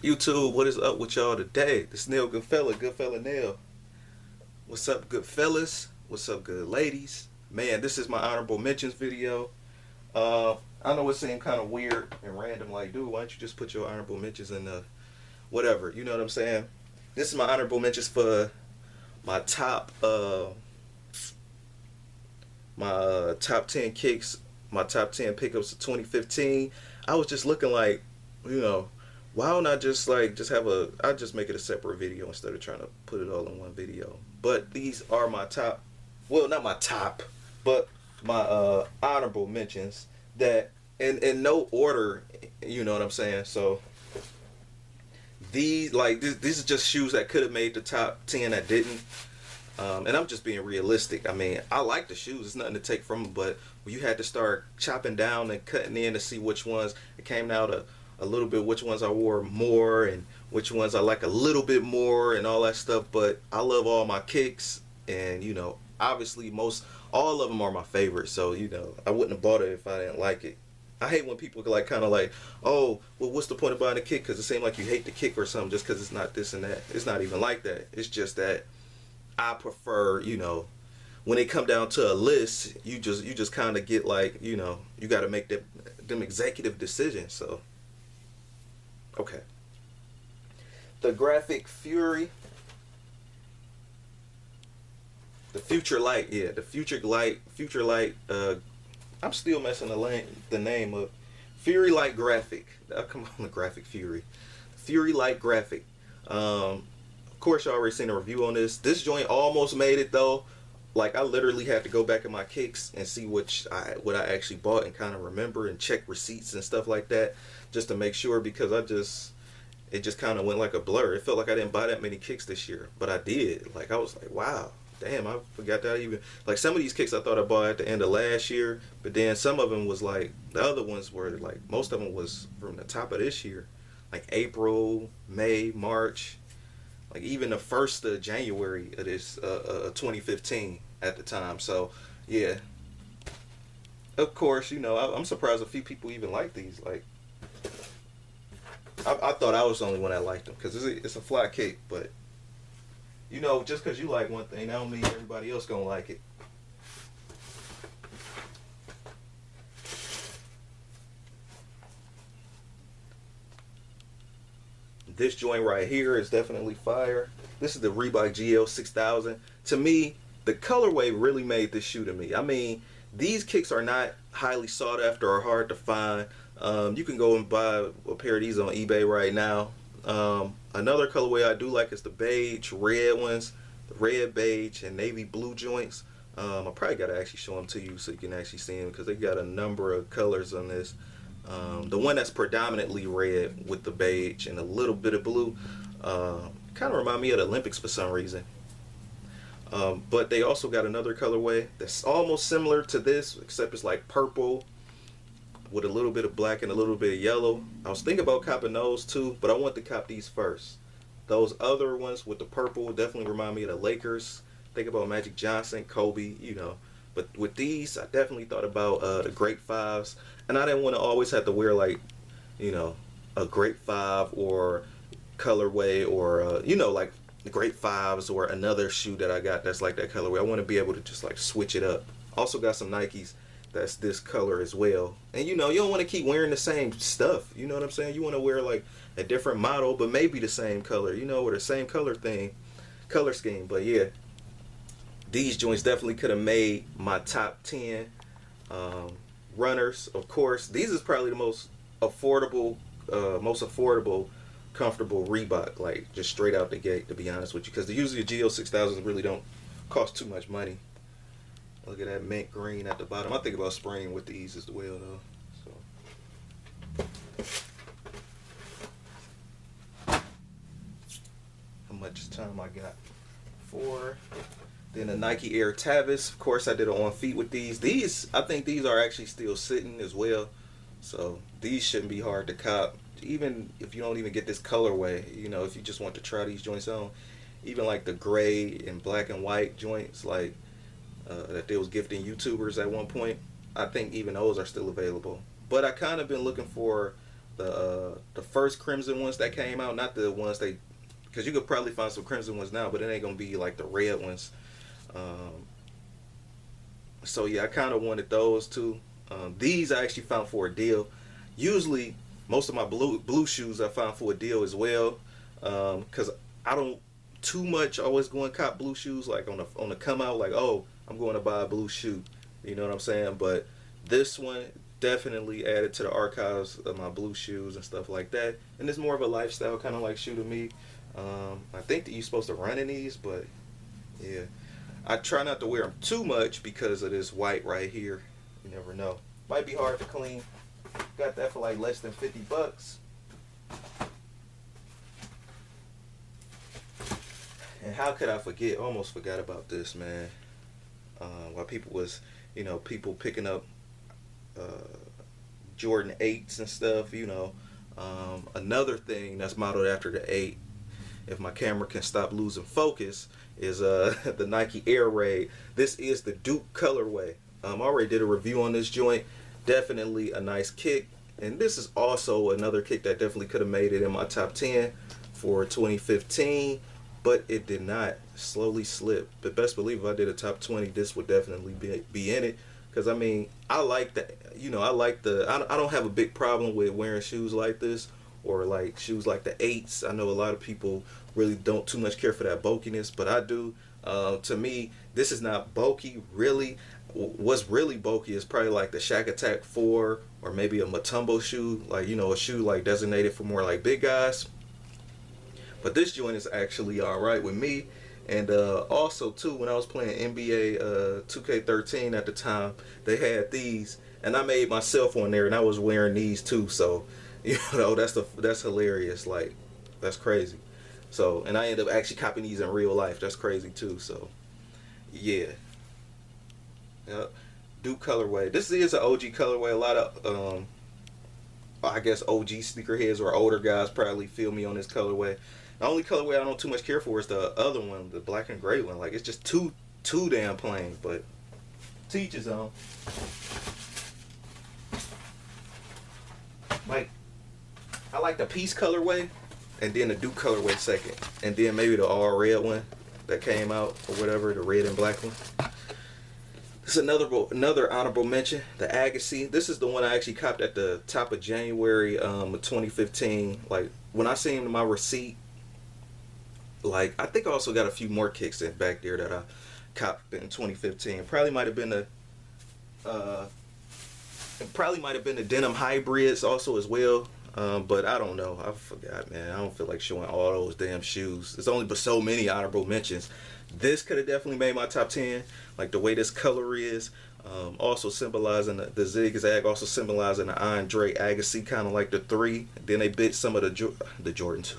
YouTube, what is up with y'all today? This Neil Goodfella Neil. What's up, good fellas? What's up, good ladies? Man, this is my honorable mentions video. I know it seemed kind of weird and random, like, dude, why don't you just put your honorable mentions in the whatever? You know what I'm saying? This is my honorable mentions for my top 10 kicks, my top 10 pickups of 2015. I was just looking like, you know, why don't I I just make it a separate video instead of trying to put it all in one video. But these are my top, well, not my top, but my honorable mentions that in no order, you know what I'm saying? So these are just shoes that could have made the top 10 that didn't. And I'm just being realistic. I mean, I like the shoes. It's nothing to take from them. But when you had to start chopping down and cutting in to see which ones, it came down to a little bit which ones I wore more and which ones I like a little bit more and all that stuff. But I love all my kicks. And, you know, obviously all of them are my favorite. So, you know, I wouldn't have bought it if I didn't like it. I hate when people like kind of like, oh, well, what's the point of buying a kick? Because it seems like you hate the kick or something just because it's not this and that. It's not even like that. It's just that I prefer, you know, when it come down to a list, you just kind of get like, you know, you got to make them executive decisions. So, okay. The Graphic Fury, the Future Light, yeah, the Future Light. I'm still messing the name up. Fury Light Graphic. Oh, come on, the Graphic Fury. Fury Light Graphic. Of course, y'all already seen a review on this. This joint almost made it though. Like I literally had to go back in my kicks and see what I actually bought and kind of remember and check receipts and stuff like that just to make sure because it just kind of went like a blur. It felt like I didn't buy that many kicks this year, but I did. Like I was like, wow. Damn, I forgot that even. Like some of these kicks I thought I bought at the end of last year, but then some of them was like, the other ones were like, most of them was from the top of this year. Like April, May, March, like even the 1st of January of this 2015 at the time. So, yeah. Of course, you know, I'm surprised a few people even like these. Like, I thought I was the only one that liked them because it's a fly kick, but you know, just because you like one thing, that don't mean everybody else gonna like it. This joint right here is definitely fire. This is the Reebok GL 6000. To me, the colorway really made this shoe to me. I mean, these kicks are not highly sought after or hard to find. You can go and buy a pair of these on eBay right now. Another colorway I do like is the beige red ones, the red, beige, and navy blue joints. I probably gotta actually show them to you so you can actually see them because they got a number of colors on this. The one that's predominantly red with the beige and a little bit of blue kind of remind me of the Olympics for some reason. But they also got another colorway that's almost similar to this except it's like purple with a little bit of black and a little bit of yellow. I was thinking about copping those too, but I want to cop these first. Those other ones with the purple definitely remind me of the Lakers. Think about Magic Johnson, Kobe, you know. But with these, I definitely thought about the Great Fives. And I didn't want to always have to wear like, you know, a Great Five or colorway or, you know, like the Great Fives or another shoe that I got that's like that colorway. I want to be able to just like switch it up. Also got some Nikes that's this color as well. And you know, you don't want to keep wearing the same stuff. You know what I'm saying? You want to wear like a different model, but maybe the same color, you know, or the same color scheme. But yeah, these joints definitely could have made my top 10 runners. Of course, these is probably the most affordable, comfortable Reebok, like just straight out the gate, to be honest with you, because usually the GL 6000s really don't cost too much money. Look at that mint green at the bottom. I think about spraying with these as well, though. So, how much time I got? 4. Then the Nike Air Tavis. Of course, I did it on feet with these. I think these are actually still sitting as well. So these shouldn't be hard to cop. Even if you don't even get this colorway, you know, if you just want to try these joints on, even like the gray and black and white joints, like that they was gifting YouTubers at one point. I think even those are still available. But I kind of been looking for the first Crimson ones that came out, not the ones they, because you could probably find some Crimson ones now, but it ain't gonna be like the red ones. So yeah, I kind of wanted those too. These I actually found for a deal. Usually, most of my blue shoes I found for a deal as well, because I don't too much always go and cop blue shoes like on the come out, like, oh, I'm going to buy a blue shoe, you know what I'm saying? But this one definitely added to the archives of my blue shoes and stuff like that, and it's more of a lifestyle kind of like shoe to me. I think that you're supposed to run in these, but yeah, I try not to wear them too much because of this white right here. You never know, might be hard to clean. Got that for like less than $50. And how could I forget? Almost forgot about this, man. While people was, people picking up Jordan 8s and stuff, another thing that's modeled after the 8, if my camera can stop losing focus, is the Nike Air Raid. This is the Duke colorway. I already did a review on this joint. Definitely a nice kick. And this is also another kick that definitely could have made it in my top 10 for 2015. But it did not. Slowly slip. But best believe if I did a top 20, this would definitely be in it. Because, I mean, I like that. I don't have a big problem with wearing shoes like this. Or like shoes like the 8s. I know a lot of people really don't too much care for that bulkiness. But I do. To me, this is not bulky, really. What's really bulky is probably like the Shaq Attack 4. Or maybe a Mutombo shoe. Like, a shoe like designated for more like big guys. But this joint is actually alright with me. And also, too, when I was playing NBA 2K13 at the time, they had these. And I made myself on there, and I was wearing these, too. So, that's hilarious. Like, that's crazy. So, and I ended up actually copying these in real life. That's crazy, too. So, yeah. Yep. Duke colorway. This is an OG colorway. A lot of, I guess, OG sneakerheads or older guys probably feel me on this colorway. The only colorway I don't too much care for is the other one, the black and gray one. Like, it's just too damn plain, but to each his own. Like, I like the Peace colorway, and then the Duke colorway second, and then maybe the all red one that came out or whatever, the red and black one. This is another honorable mention, the Agassi. This is the one I actually copped at the top of January 2015. Like, when I seen my receipt, like, I think I also got a few more kicks in back there that I copped in 2015. Probably might have been the denim hybrids also as well. But I don't know. I forgot, man. I don't feel like showing all those damn shoes. There's only but so many honorable mentions. This could have definitely made my top 10. Like the way this color is. Also symbolizing the zigzag. Also symbolizing the Andre Agassi, kind of like the 3. Then they bit some of the Jordan 2.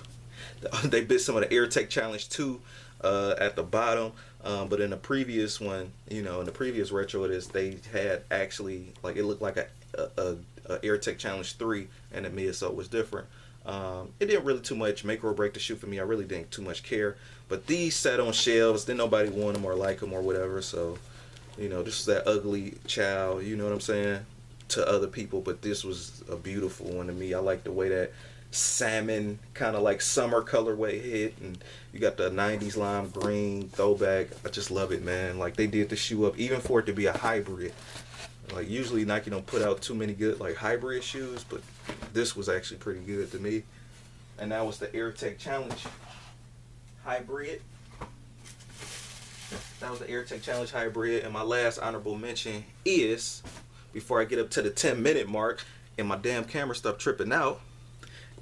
They bit some of the Air Tech Challenge 2 at the bottom. But in the previous one, in the previous retro of this, they had actually, like, it looked like a Air Tech Challenge 3 and the midsole was different. It didn't really too much make or break the shoe for me. I really didn't too much care. But these sat on shelves. Then nobody want them or like them or whatever. So, this is that ugly child, you know what I'm saying, to other people. But this was a beautiful one to me. I like the way that salmon kind of like summer colorway hit, and you got the 90s lime green throwback. I just love it, man. Like, they did the shoe up even for it to be a hybrid. Like, usually Nike don't put out too many good like hybrid shoes, but this was actually pretty good to me. And that was the Air Tech Challenge hybrid. That was the Air Tech Challenge hybrid. And my last honorable mention is, before I get up to the 10-minute mark and my damn camera stopped tripping out,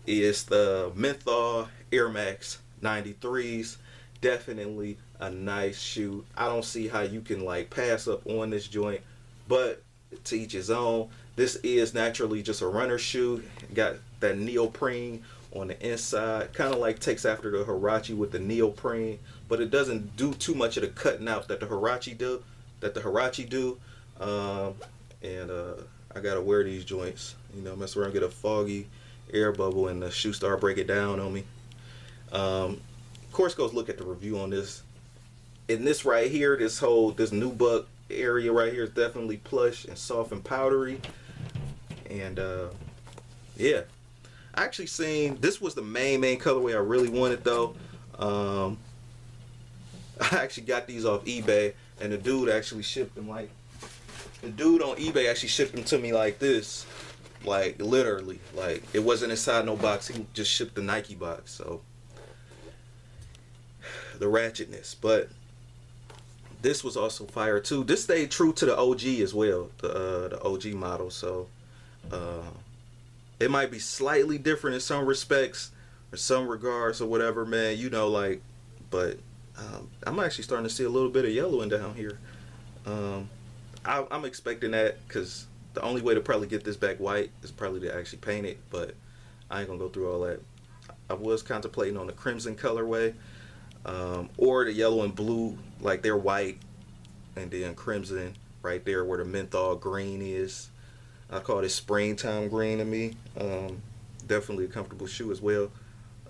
is the Menthol Air Max 93s. Definitely a nice shoe. I don't see how you can like pass up on this joint, but to each his own. This is naturally just a runner shoe. Got that neoprene on the inside, kind of like takes after the Huarache with the neoprene, but it doesn't do too much of the cutting out that the Huarache do. I gotta wear these joints, mess around, get a foggy air bubble, and the shoe start break it down on me. Of course, go look at the review on this. In this right here, this nubuck area right here is definitely plush and soft and powdery. And yeah, I actually seen, this was the main colorway I really wanted though. I actually got these off eBay, and the dude actually shipped them like, the dude on eBay actually shipped them to me like this. Like literally, like it wasn't inside no box. He just shipped the Nike box. So the ratchetness, but this was also fire too. This stayed true to the OG as well, the OG model. So it might be slightly different in some respects or some regards or whatever, man. You know, like, but I'm actually starting to see a little bit of yellowing down here. I'm expecting that because the only way to probably get this back white is probably to actually paint it, but I ain't gonna go through all that. I was contemplating on the crimson colorway, or the yellow and blue, like they're white and then crimson right there where the menthol green is. I call this springtime green to me. Definitely a comfortable shoe as well.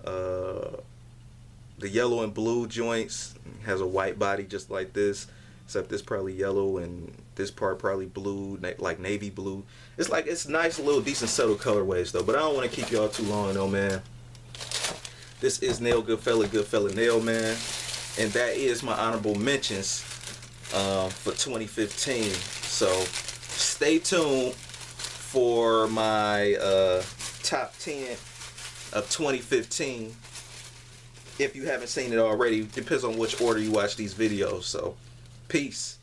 The yellow and blue joints has a white body just like this, except this probably yellow and this part probably blue, like navy blue. It's like, it's nice, little decent subtle colorways though, but I don't want to keep y'all too long though, man. This is Nail Goodfella Nail, man, and that is my honorable mentions for 2015. So stay tuned for my top 10 of 2015. If you haven't seen it already, depends on which order you watch these videos. So peace.